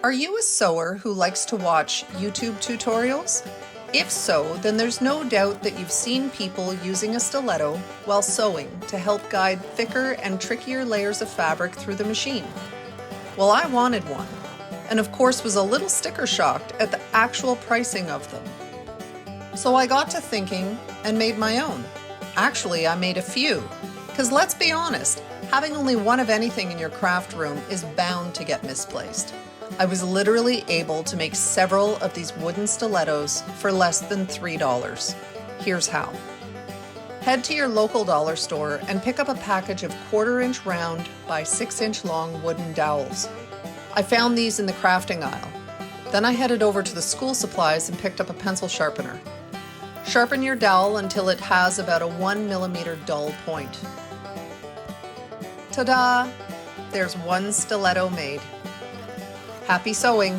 Are you a sewer who likes to watch YouTube tutorials? If so, then there's no doubt that you've seen people using a stiletto while sewing to help guide thicker and trickier layers of fabric through the machine. Well, I wanted one, and of course was a little sticker shocked at the actual pricing of them. So I got to thinking and made my own. Actually, I made a few, because let's be honest, having only one of anything in your craft room is bound to get misplaced. I was literally able to make several of these wooden stilettos for less than $3. Here's how. Head to your local dollar store and pick up a package of 1/4-inch round by 6-inch long wooden dowels. I found these in the crafting aisle. Then I headed over to the school supplies and picked up a pencil sharpener. Sharpen your dowel until it has about a 1mm dull point. Ta-da! There's one stiletto made. Happy sewing!